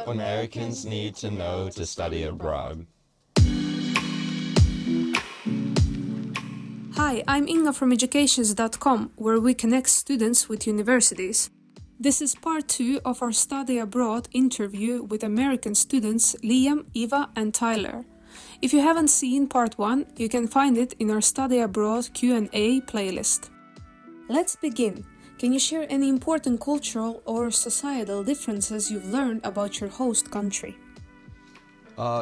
What Americans need to know to study abroad. Hi, I'm Inga from educations.com, where we connect students with universities. This is part 2 of our study abroad interview with American students Liam, Eva, and Tyler. If you haven't seen part 1, you can find it in our study abroad Q&A playlist. Let's begin. Can you share any important cultural or societal differences you've learned about your host country?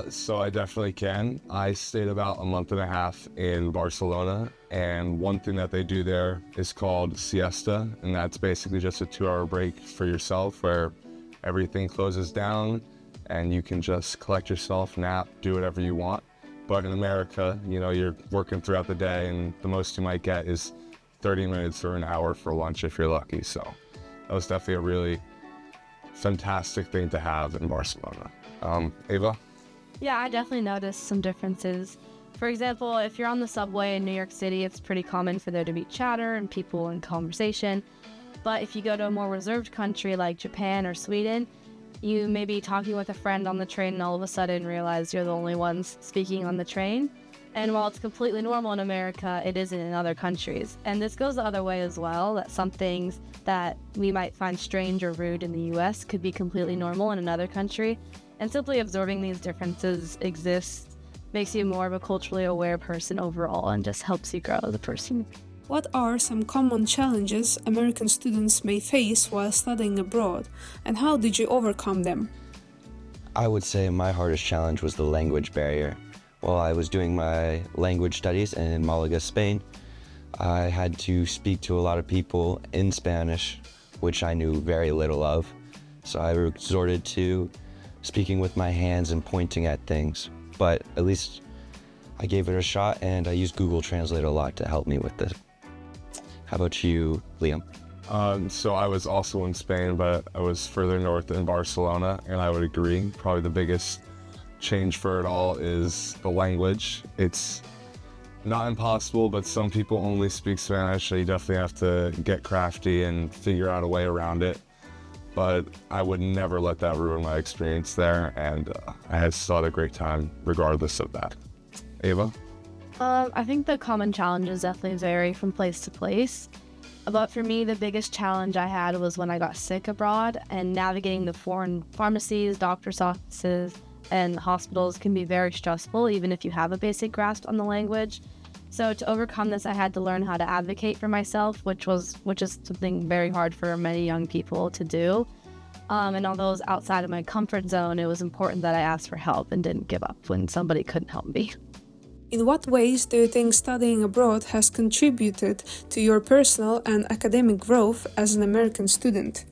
So I definitely can. I stayed about a month and a half in Barcelona, and one thing that they do there is called siesta, and that's basically just a 2-hour break for yourself where everything closes down and you can just collect yourself, nap, do whatever you want. But in America, you're working throughout the day, and the most you might get is 30 minutes or an hour for lunch if you're lucky. So that was definitely a really fantastic thing to have in Barcelona. Ava? Yeah, I definitely noticed some differences. For example, if you're on the subway in New York City, it's pretty common for there to be chatter and people in conversation. But if you go to a more reserved country like Japan or Sweden, you may be talking with a friend on the train and all of a sudden realize you're the only ones speaking on the train. And while it's completely normal in America, it isn't in other countries. And this goes the other way as well, that some things that we might find strange or rude in the US could be completely normal in another country. And simply absorbing these differences makes you more of a culturally aware person overall and just helps you grow as a person. What are some common challenges American students may face while studying abroad, and how did you overcome them? I would say my hardest challenge was the language barrier. While I was doing my language studies in Malaga, Spain, I had to speak to a lot of people in Spanish, which I knew very little of. So I resorted to speaking with my hands and pointing at things. But at least I gave it a shot, and I used Google Translate a lot to help me with this. How about you, Liam? So I was also in Spain, but I was further north in Barcelona, and I would agree, probably the biggest change for it all is the language. It's not impossible, but some people only speak Spanish, so you definitely have to get crafty and figure out a way around it. But I would never let that ruin my experience there, and I had still had a great time regardless of that. Ava? I think the common challenges definitely vary from place to place. But for me, the biggest challenge I had was when I got sick abroad, and navigating the foreign pharmacies, doctor's offices, and hospitals can be very stressful, even if you have a basic grasp on the language. So to overcome this, I had to learn how to advocate for myself, which is something very hard for many young people to do. And although it was outside of my comfort zone, it was important that I asked for help and didn't give up when somebody couldn't help me. In what ways do you think studying abroad has contributed to your personal and academic growth as an American student?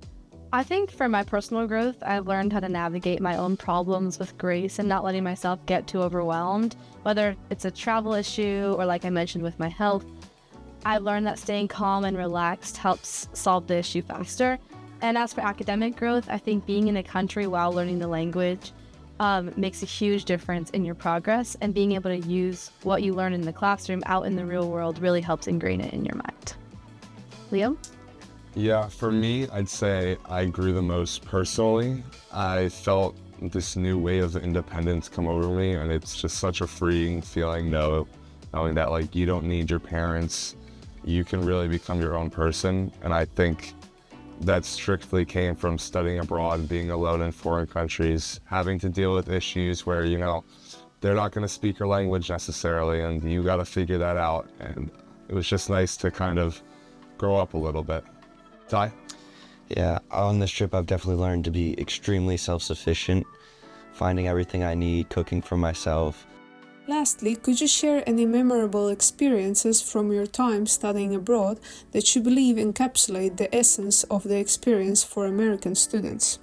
I think for my personal growth, I've learned how to navigate my own problems with grace and not letting myself get too overwhelmed, whether it's a travel issue or, like I mentioned, with my health. I've learned that staying calm and relaxed helps solve the issue faster. And as for academic growth, I think being in a country while learning the language makes a huge difference in your progress, and being able to use what you learn in the classroom out in the real world really helps ingrain it in your mind. Liam? Yeah, for me, I'd say I grew the most personally. I felt this new wave of independence come over me, and it's just such a freeing feeling knowing that you don't need your parents. You can really become your own person, and I think that strictly came from studying abroad, being alone in foreign countries, having to deal with issues where, they're not going to speak your language necessarily, and you got to figure that out. And it was just nice to kind of grow up a little bit. Ty? Yeah, on this trip I've definitely learned to be extremely self-sufficient, finding everything I need, cooking for myself. Lastly, could you share any memorable experiences from your time studying abroad that you believe encapsulate the essence of the experience for American students?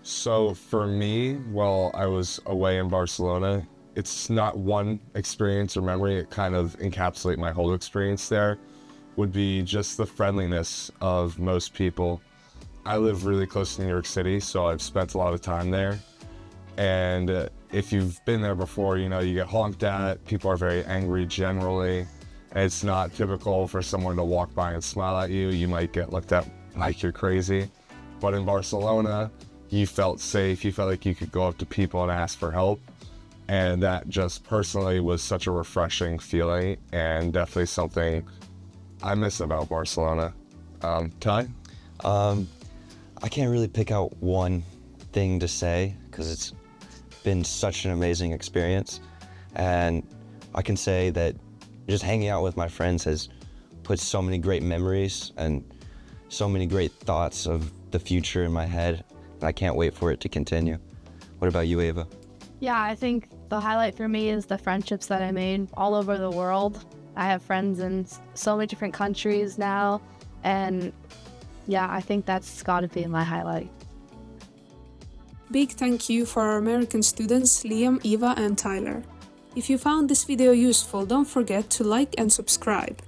So for me, while I was away in Barcelona, it's not one experience or memory. It kind of encapsulates my whole experience there. Would be just the friendliness of most people. I live really close to New York City, so I've spent a lot of time there. And if you've been there before, you get honked at, people are very angry generally. And it's not typical for someone to walk by and smile at you. You might get looked at like you're crazy. But in Barcelona, you felt safe, you felt like you could go up to people and ask for help. And that just personally was such a refreshing feeling and definitely something I miss about Barcelona. Ty? I can't really pick out one thing to say because it's been such an amazing experience. And I can say that just hanging out with my friends has put so many great memories and so many great thoughts of the future in my head. And I can't wait for it to continue. What about you, Ava? Yeah, I think the highlight for me is the friendships that I made all over the world. I have friends in so many different countries now, and yeah, I think that's got to be my highlight. Big thank you for our American students Liam, Eva and Tyler. If you found this video useful, don't forget to like and subscribe.